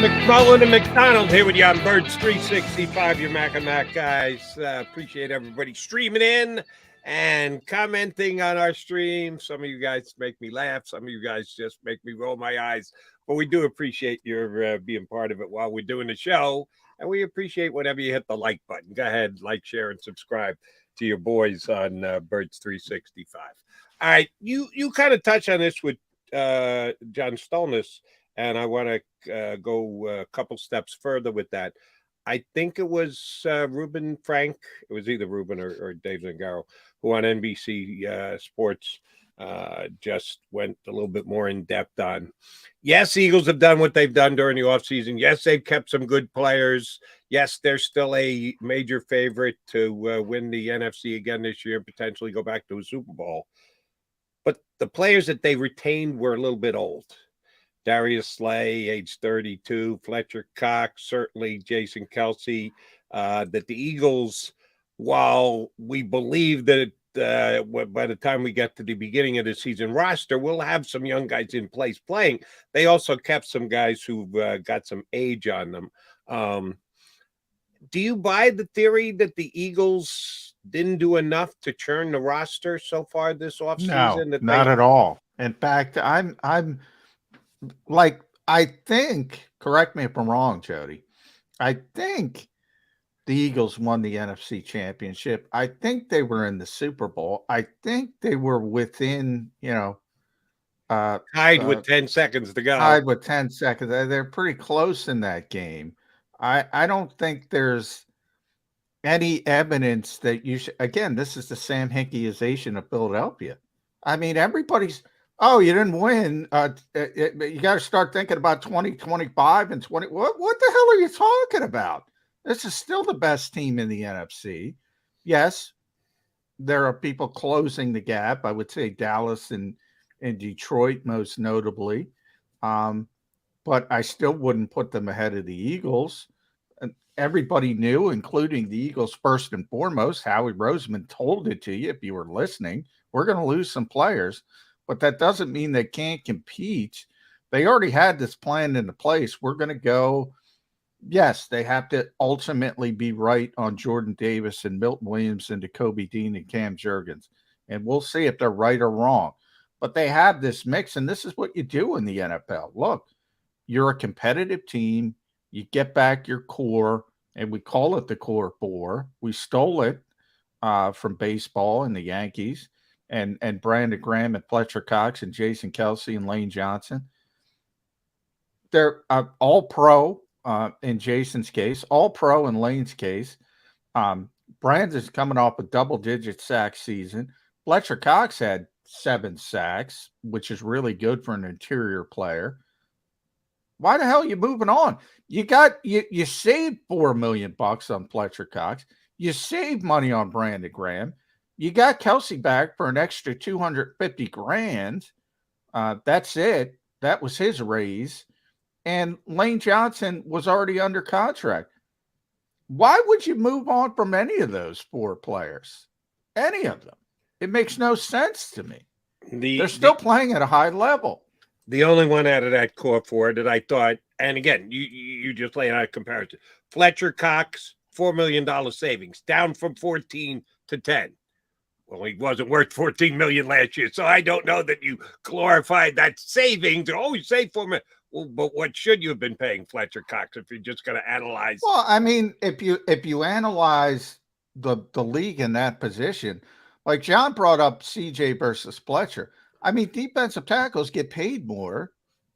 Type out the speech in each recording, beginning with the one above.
McMullen and McDonald here with you on Birds 365, your Mac and Mac guys. Appreciate everybody streaming in and commenting on our stream. Some of you guys make me laugh. Some of you guys just make me roll my eyes. But we do appreciate your being part of it while we're doing the show. And we appreciate whenever you hit the like button. Go ahead, like, share, and subscribe to your boys on Birds 365. All right, you kind of touch on this with John Stolnis, and I want to go a couple steps further with that. I think it was Ruben Frank. It was either Ruben or Dave Zangaro, who on NBC Sports just went a little bit more in depth on. Yes, Eagles have done what they've done during the offseason. Yes, they've kept some good players. Yes, they're still a major favorite to win the NFC again this year and potentially go back to a Super Bowl. But the players that they retained were a little bit old. Darius Slay, age 32, Fletcher Cox, certainly Jason Kelce, that the Eagles, while we believe that by the time we get to the beginning of the season roster, we'll have some young guys in place playing. They also kept some guys who've got some age on them. Do you buy the theory that the Eagles didn't do enough to churn the roster so far this offseason? No, not at all. In fact, I'm like, I think, correct me if I'm wrong, Jody, I think the Eagles won the NFC Championship. I think they were in the Super Bowl. I think they were within, tied with 10 seconds to go. Tied with 10 seconds. They're pretty close in that game. I don't think there's any evidence that you should. Again, this is the Sam Hinkieization of Philadelphia. I mean, everybody's, oh, you didn't win. You got to start thinking about 2025 and 20. What the hell are you talking about? This is still the best team in the NFC. Yes, there are people closing the gap. I would say Dallas and Detroit most notably. But I still wouldn't put them ahead of the Eagles. And everybody knew, including the Eagles first and foremost. Howie Roseman told it to you if you were listening. We're going to lose some players. But that doesn't mean they can't compete. They already had this plan into place. We're going to go. Yes, they have to ultimately be right on Jordan Davis and Milton Williams and Jacoby Dean and Cam Jurgens. And we'll see if they're right or wrong. But they have this mix, and this is what you do in the NFL. Look, you're a competitive team. You get back your core, and we call it the core four. We stole it from baseball and the Yankees. And Brandon Graham and Fletcher Cox and Jason Kelce and Lane Johnson. They're all pro in Jason's case, all pro in Lane's case. Brandon's coming off a double-digit sack season. Fletcher Cox had 7 sacks, which is really good for an interior player. Why the hell are you moving on? You saved $4 million on Fletcher Cox. You saved money on Brandon Graham. You got Kelce back for an extra $250,000. That's it. That was his raise. And Lane Johnson was already under contract. Why would you move on from any of those 4 players? Any of them? It makes no sense to me. They're still playing at a high level. The only one out of that core 4 that I thought, and again, you just lay out a comparison. Fletcher Cox, $4 million savings, down from 14 to 10. Well, he wasn't worth $14 million last year, so I don't know that you glorified that savings. Oh, you saved $4 million. Well, but what should you have been paying Fletcher Cox if you're just going to analyze? Well, I mean, if you analyze the league in that position, like John brought up CJ versus Fletcher. I mean, defensive tackles get paid more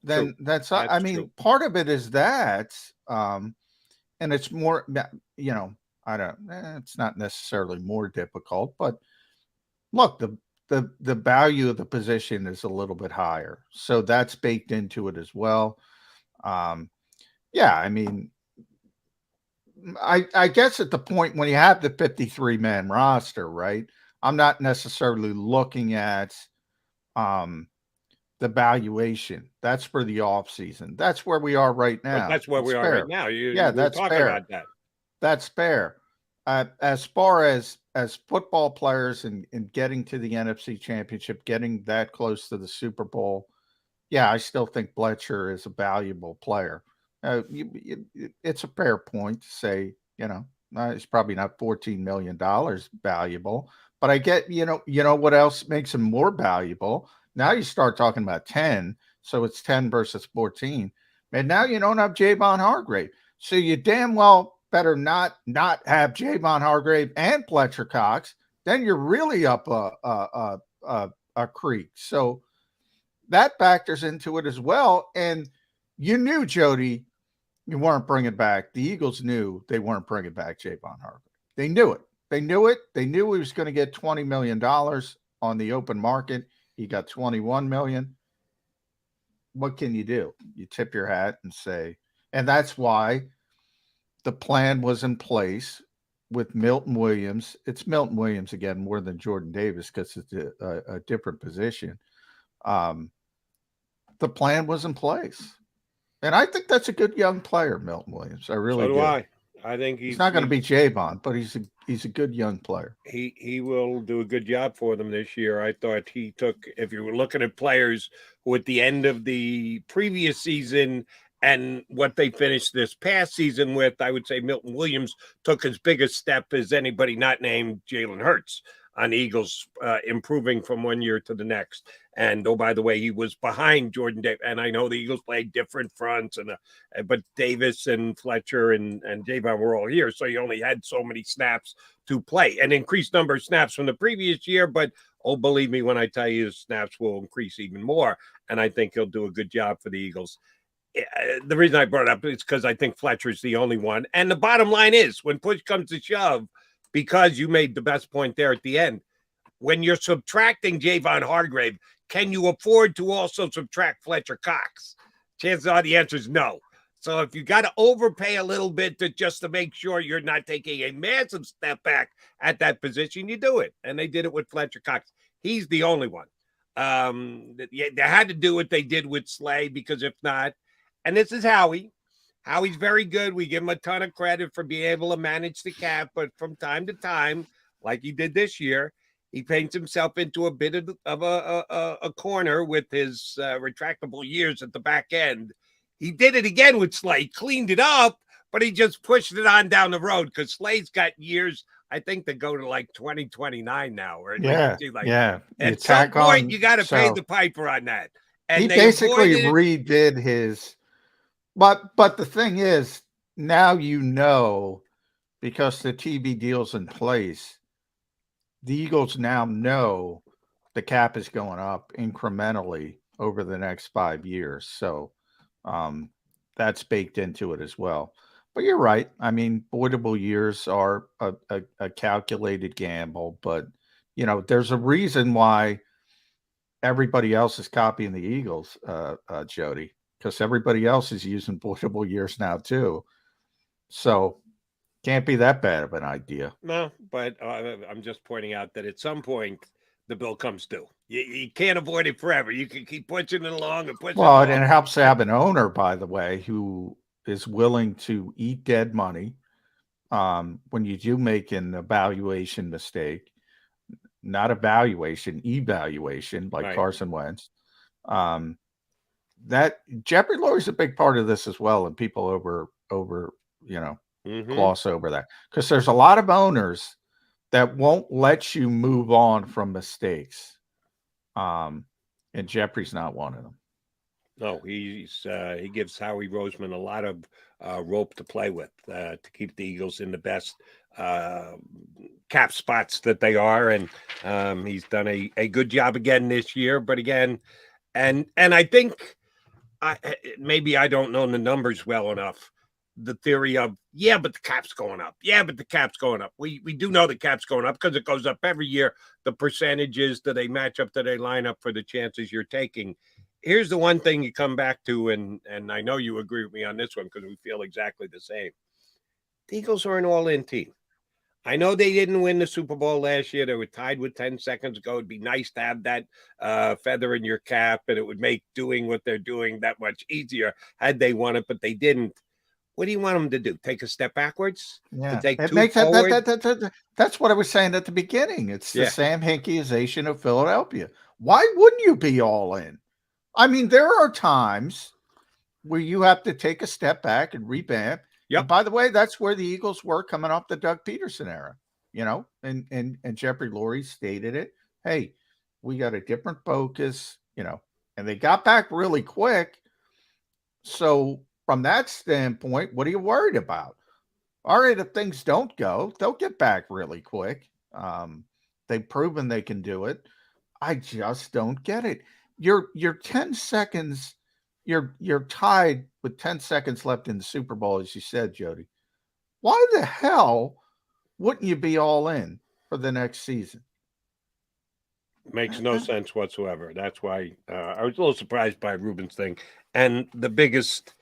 than that's. I mean, true. Part of it is that, and it's more. I don't. It's not necessarily more difficult, but look, the value of the position is a little bit higher, so that's baked into it as well. Yeah, I mean, I guess at the point when you have the 53-man roster, right? I'm not necessarily looking at the valuation. That's for the offseason. That's where we are right now. But that's where we are right now. That's fair. About that. That's fair. As far as football players and getting to the NFC Championship, getting that close to the Super Bowl, yeah, I still think Fletcher is a valuable player. It's a fair point to say, it's probably not $14 million valuable, but I get, what else makes him more valuable? Now you start talking about 10, so it's 10 versus 14, and now you don't have Javon Hargrave, so you damn well better not have Javon Hargrave and Fletcher Cox. Then you're really up a creek. So that factors into it as well. And you knew, Jody, you weren't bringing back. The Eagles knew they weren't bringing back Javon Hargrave. They knew it. They knew it. They knew he was going to get $20 million on the open market. He got $21 million. What can you do? You tip your hat and say, and that's why the plan was in place with Milton Williams. It's Milton Williams again more than Jordan Davis because it's a different position. The plan was in place. And I think that's a good young player, Milton Williams. I really do. I think he's not going to be Javon, but he's a good young player. He will do a good job for them this year. I thought he took, if you were looking at players who at the end of the previous season and what they finished this past season with, I would say Milton Williams took as big a step as anybody not named Jalen Hurts on Eagles, improving from one year to the next. And oh, by the way, he was behind Jordan Davis. And I know the Eagles played different fronts, but Davis and Fletcher and Javon were all here, so you only had so many snaps to play. An increased number of snaps from the previous year, but oh, believe me when I tell you, snaps will increase even more. And I think he'll do a good job for the Eagles. The reason I brought it up is because I think Fletcher's the only one. And the bottom line is, when push comes to shove, because you made the best point there at the end, when you're subtracting Javon Hargrave, can you afford to also subtract Fletcher Cox? Chances are the answer is no. So if you got to overpay a little bit just to make sure you're not taking a massive step back at that position, you do it. And they did it with Fletcher Cox. He's the only one. They had to do what they did with Slay, because if not, and this is Howie. Howie's very good. We give him a ton of credit for being able to manage the cap, but from time to time, like he did this year, he paints himself into a bit of a corner with his retractable years at the back end. He did it again with Slay, cleaned it up, but he just pushed it on down the road because Slay's got years, I think, that go to like 2029 now. Or yeah. At some point, you got to pay the piper on that. And he basically redid his. But the thing is, now because the TV deal's in place, the Eagles now know the cap is going up incrementally over the next 5 years. So that's baked into it as well. But you're right. I mean, voidable years are a calculated gamble. But, there's a reason why everybody else is copying the Eagles, Jody. Because everybody else is using voidable years now too, so can't be that bad of an idea. No, but I'm just pointing out that at some point the bill comes due. You can't avoid it forever. You can keep pushing it along and pushing. Well, and it helps to have an owner, by the way, who is willing to eat dead money when you do make an evaluation mistake, not evaluation, like right. Carson Wentz. That Jeffrey Lurie's a big part of this as well, and people gloss over that, because there's a lot of owners that won't let you move on from mistakes, and Jeffrey's not one of them. No, he gives Howie Roseman a lot of rope to play with to keep the Eagles in the best cap spots that they are, and he's done a good job again this year. But again, and I think. Maybe I don't know the numbers well enough. The theory of, but the cap's going up. But the cap's going up. We do know the cap's going up because it goes up every year. The percentages that they match up, that they line up for the chances you're taking. Here's the one thing you come back to, and I know you agree with me on this one because we feel exactly the same. The Eagles are an all-in team. I know they didn't win the Super Bowl last year. They were tied with 10 seconds ago. It'd be nice to have that feather in your cap, and it would make doing what they're doing that much easier had they won it, but they didn't. What do you want them to do? Take a step backwards? Yeah. That's what I was saying at the beginning. It's the Sam Hinkieization of Philadelphia. Why wouldn't you be all in? I mean, there are times where you have to take a step back and revamp. Yep. And by the way, that's where the Eagles were coming off the Doug Peterson era, and Jeffrey Lurie stated it. Hey, we got a different focus, and they got back really quick. So from that standpoint, what are you worried about? All right, if things don't go, they'll get back really quick. They've proven they can do it. I just don't get it. You're 10 seconds. You're tied with 10 seconds left in the Super Bowl, as you said, Jody. Why the hell wouldn't you be all in for the next season? Makes no sense whatsoever. That's why I was a little surprised by Ruben's thing. And the biggest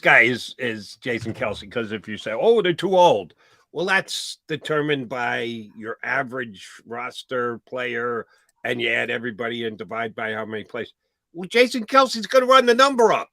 guy is Jason Kelce, because if you say, oh, they're too old, well, that's determined by your average roster player, and you add everybody and divide by how many plays. Well, Jason Kelce's going to run the number up.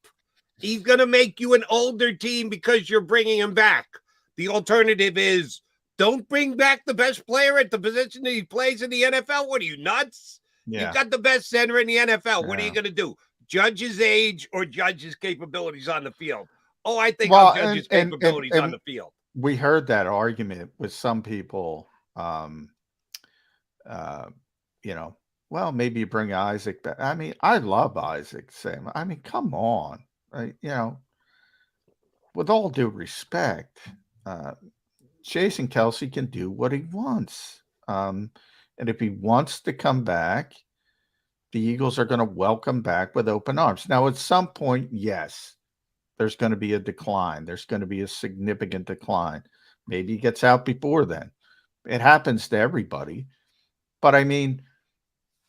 He's going to make you an older team because you're bringing him back. The alternative is, don't bring back the best player at the position that he plays in the NFL. What are you, nuts? Yeah. You've got the best center in the NFL. What are you going to do? Judge his age or judge his capabilities on the field? Oh, I think I'll judge his capabilities on the field. We heard that argument with some people, well, maybe you bring Isaac back. I mean, I love Isaac, Sam. I mean, come on. With all due respect, Jason Kelce can do what he wants. And if he wants to come back, the Eagles are going to welcome back with open arms. Now, at some point, yes, there's going to be a decline. There's going to be a significant decline. Maybe he gets out before then. It happens to everybody. But, I mean,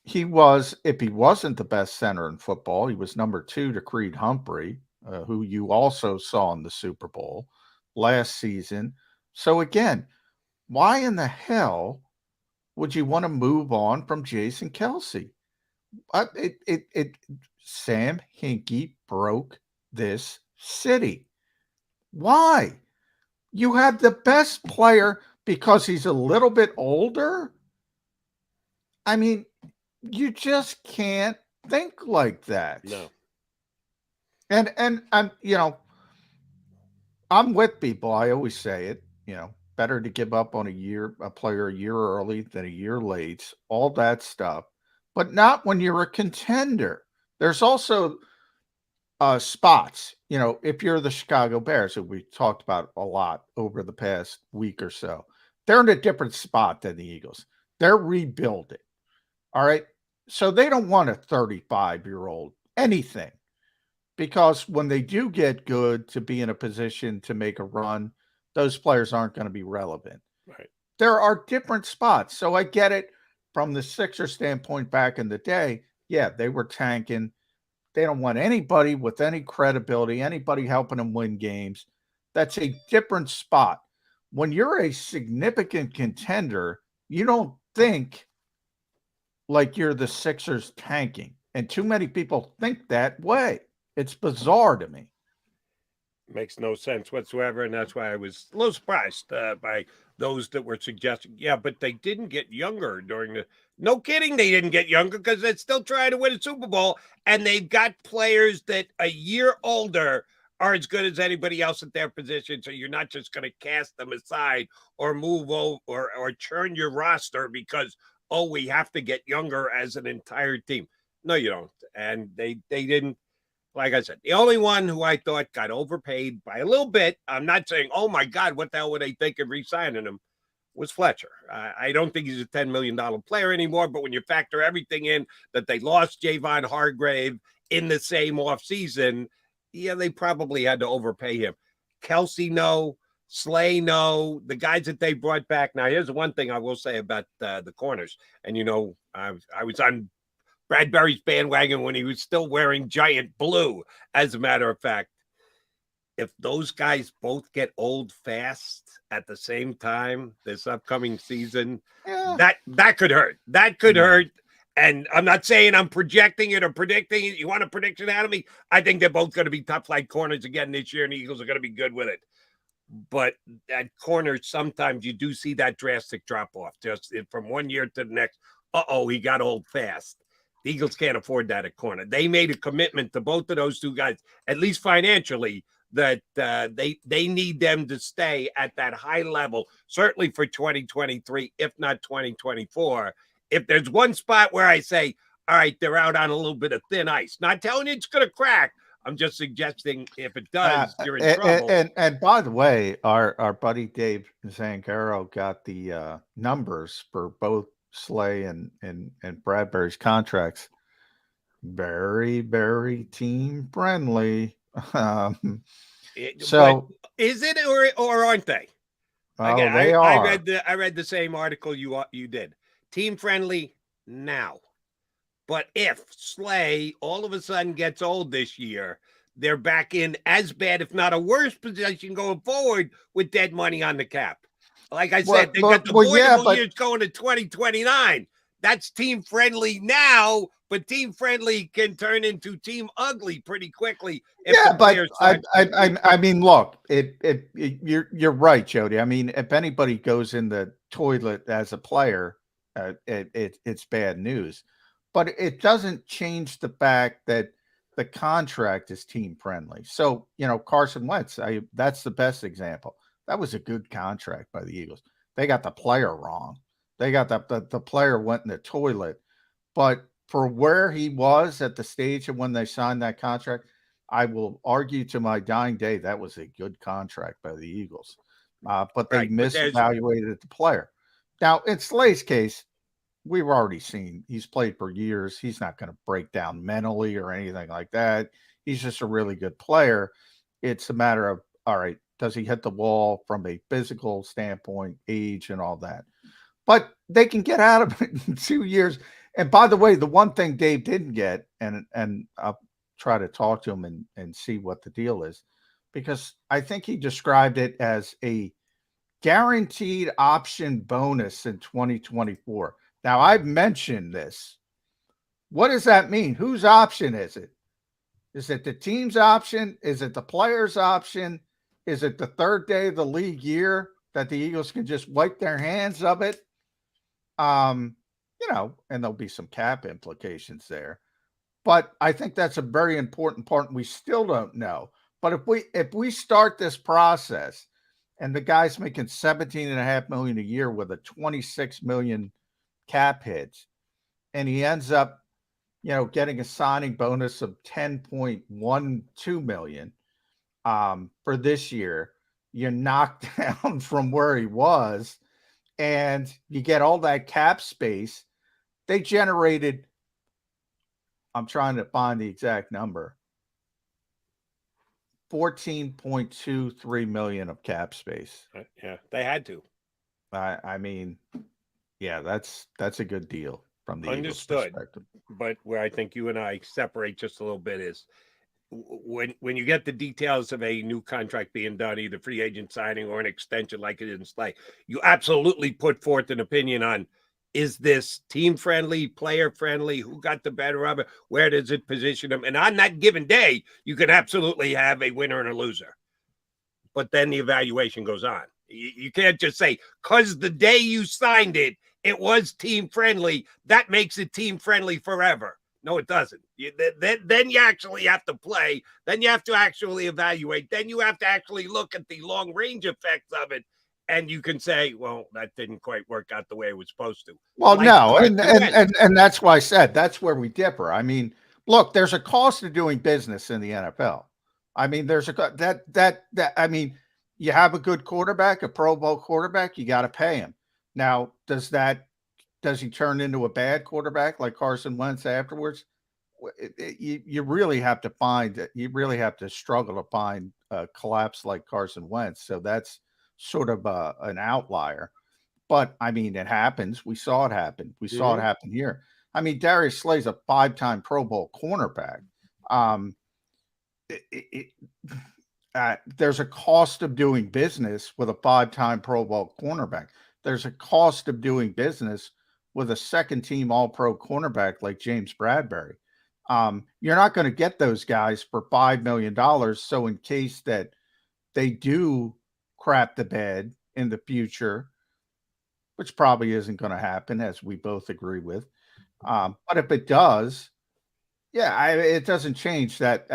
if he wasn't the best center in football, he was number 2 to Creed Humphrey, who you also saw in the Super Bowl last season. So, again, why in the hell would you want to move on from Jason Kelce? Sam Hinkie broke this city. Why? You have the best player because he's a little bit older? I mean, you just can't think like that. No. And I'm with people. I always say it, better to give up on a player a year early than a year late, all that stuff. But not when you're a contender. There's also spots, if you're the Chicago Bears, who we talked about a lot over the past week or so, they're in a different spot than the Eagles. They're rebuilding. All right. So they don't want a 35-year-old anything, because when they do get good to be in a position to make a run, those players aren't going to be relevant. Right. There are different spots. So I get it. From the Sixers standpoint back in the day, yeah, they were tanking. They don't want anybody with any credibility, anybody helping them win games. That's a different spot. When you're a significant contender, you don't think like you're the Sixers tanking. And too many people think that way. It's bizarre to me. Makes no sense whatsoever, and that's why I was a little surprised by those that were suggesting, yeah, but they didn't get younger during the. No kidding, they didn't get younger, because they're still trying to win a Super Bowl, and they've got players that a year older are as good as anybody else at their position. So you're not just going to cast them aside or move over or churn your roster because, oh, we have to get younger as an entire team. No, you don't, and they didn't. Like I said, the only one who I thought got overpaid by a little bit, I'm not saying, oh, my God, what the hell were they thinking re-signing him, was Fletcher. I don't think he's a $10 million player anymore, but when you factor everything in, that they lost Javon Hargrave in the same offseason, yeah, they probably had to overpay him. Kelce, no. Slay, no. The guys that they brought back. Now, here's one thing I will say about the corners. And, I was on Bradbury's bandwagon when he was still wearing giant blue, as a matter of fact. If those guys both get old fast at the same time this upcoming season, that could hurt. That could hurt. And I'm not saying I'm projecting it or predicting it. You want a prediction out of me? I think they're both going to be top flight corners again this year, and the Eagles are going to be good with it. But at corner, sometimes you do see that drastic drop off just from one year to the next. He got old fast. The Eagles can't afford that at corner. They made a commitment to both of those two guys, at least financially, that they need them to stay at that high level, certainly for 2023, if not 2024. If there's one spot where I say, all right, they're out on a little bit of thin ice, not telling you it's going to crack. I'm just suggesting if it does, you're in trouble. And by the way, our buddy Dave Zangaro got the numbers for both Slay and Bradbury's contracts. Very, very team friendly. So but is it or aren't they? Again, they I are. read the same article you did. Team friendly now. But if Slay all of a sudden gets old this year, they're back in as bad, if not a worse position going forward with dead money on the cap. Like I said, they got the voidable years going to 2029. That's team friendly now, but team friendly can turn into team ugly pretty quickly. But I mean, look, you're right, Jody. I mean, if anybody goes in the toilet as a player, it's bad news. But it doesn't change the fact that the contract is team friendly. So, Carson Wentz, that's the best example. That was a good contract by the Eagles. They got the player wrong. They got the player went in the toilet. But for where he was at the stage of when they signed that contract, I will argue to my dying day that was a good contract by the Eagles. But they misevaluated the player. Now, in Slay's case, we've already seen he's played for years. He's not going to break down mentally or anything like that. He's just a really good player. It's a matter of, all right, does he hit the wall from a physical standpoint, age, and all that? But they can get out of it in 2 years. And by the way, the one thing Dave didn't get, and I'll try to talk to him and see what the deal is, because I think he described it as a guaranteed option bonus in 2024. Now, I've mentioned this. What does that mean? Whose option is it? Is it the team's option? Is it the player's option? Is it the third day of the league year that the Eagles can just wipe their hands of it? And there'll be some cap implications there. But I think that's a very important part. We still don't know. But if we start this process and the guy's making $17.5 million a year with a $26 million cap hits, and he ends up, getting a signing bonus of $10.12 million for this year, you're knocked down from where he was, and you get all that cap space. They generated, I'm trying to find the exact number, $14.23 million of cap space. Yeah, they had to. I mean, yeah, that's a good deal from the Eagles' Understood. perspective. But where I think you and I separate just a little bit is when you get the details of a new contract being done, either free agent signing or an extension like it in Slay, you absolutely put forth an opinion on, is this team friendly, player friendly? Who got the better of it? Where does it position them? And on that given day, you can absolutely have a winner and a loser. But then the evaluation goes on. You can't just say, because the day you signed it, it was team friendly. That makes it team friendly forever. No, it doesn't. Then you actually have to play. Then you have to actually evaluate. Then you have to actually look at the long range effects of it. And you can say, well, that didn't quite work out the way it was supposed to. Well, no. And that's why I said that's where we differ. I mean, look, there's a cost of doing business in the NFL. I mean, there's I mean, you have a good quarterback, a Pro Bowl quarterback, you got to pay him. Now, does he turn into a bad quarterback like Carson Wentz afterwards? You really have to struggle to find a collapse like Carson Wentz. So that's sort of an outlier. But I mean, it happens. We saw it happen. We saw it happen here. I mean, Darius Slay's a 5-time Pro Bowl cornerback. There's a cost of doing business with a 5-time Pro Bowl cornerback. There's a cost of doing business with a second-team All-Pro cornerback like James Bradbury. You're not going to get those guys for $5 million. So in case that they do crap the bed in the future, which probably isn't going to happen, as we both agree with, But if it does, it doesn't change that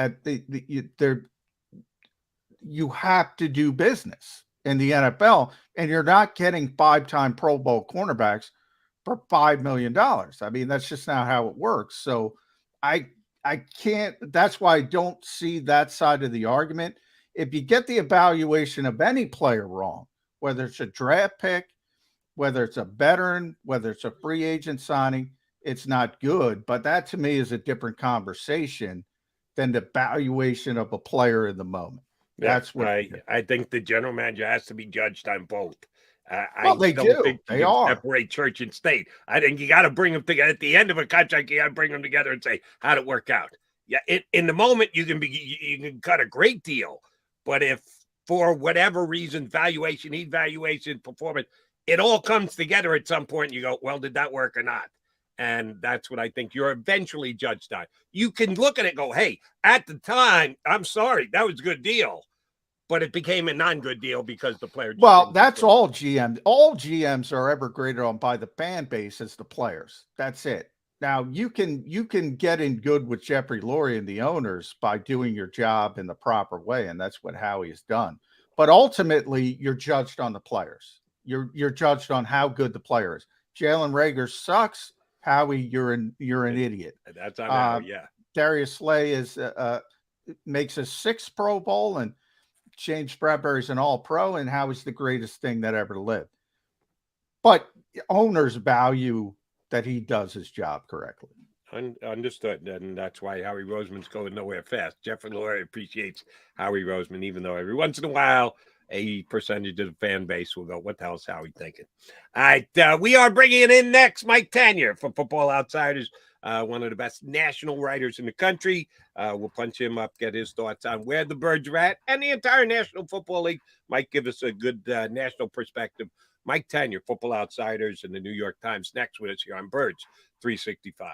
you have to do business in the NFL, and you're not getting 5-time Pro Bowl cornerbacks for $5 million. I mean, that's just not how it works. So I can't, that's why I don't see that side of the argument. If you get the evaluation of any player wrong, whether it's a draft pick, whether it's a veteran, whether it's a free agent signing, it's not good. But that to me is a different conversation than the valuation of a player in the moment. That's what I think the general manager has to be judged on both. They don't do. think They you can are. separate church and state. I think you got to bring them together at the end of a contract. You got to bring them together and say, how'd it work out? Yeah, in the moment you can cut a great deal, but if for whatever reason, valuation, evaluation, performance, it all comes together at some point. You go, well, did that work or not? And that's what I think you're eventually judged on. You can look at it and go, hey, at the time, I'm sorry, that was a good deal. But it became a non-good deal because the player. Well, that's all GMs. All GMs are ever graded on by the fan base as the players. That's it. Now you can get in good with Jeffrey Lurie and the owners by doing your job in the proper way, and that's what Howie has done. But ultimately, you're judged on the players. You're judged on how good the player is. Jalen Reagor sucks. Howie, you're an idiot. That's on Howie, yeah. Darius Slay is makes a 6th Pro Bowl, and Shane Bradbury's an all-pro, and Howie's the greatest thing that ever lived. But owners value that he does his job correctly. Understood. And that's why Howie Roseman's going nowhere fast. Jeffrey Lurie appreciates Howie Roseman, even though every once in a while, a percentage of the fan base will go, what the hell's Howie thinking? All right, we are bringing in next Mike Tanier from Football Outsiders, one of the best national writers in the country. We'll punch him up, get his thoughts on where the Birds are at and the entire National Football League. Might give us a good national perspective. Mike Tanier, Football Outsiders, and the New York Times next with us here on Birds 365.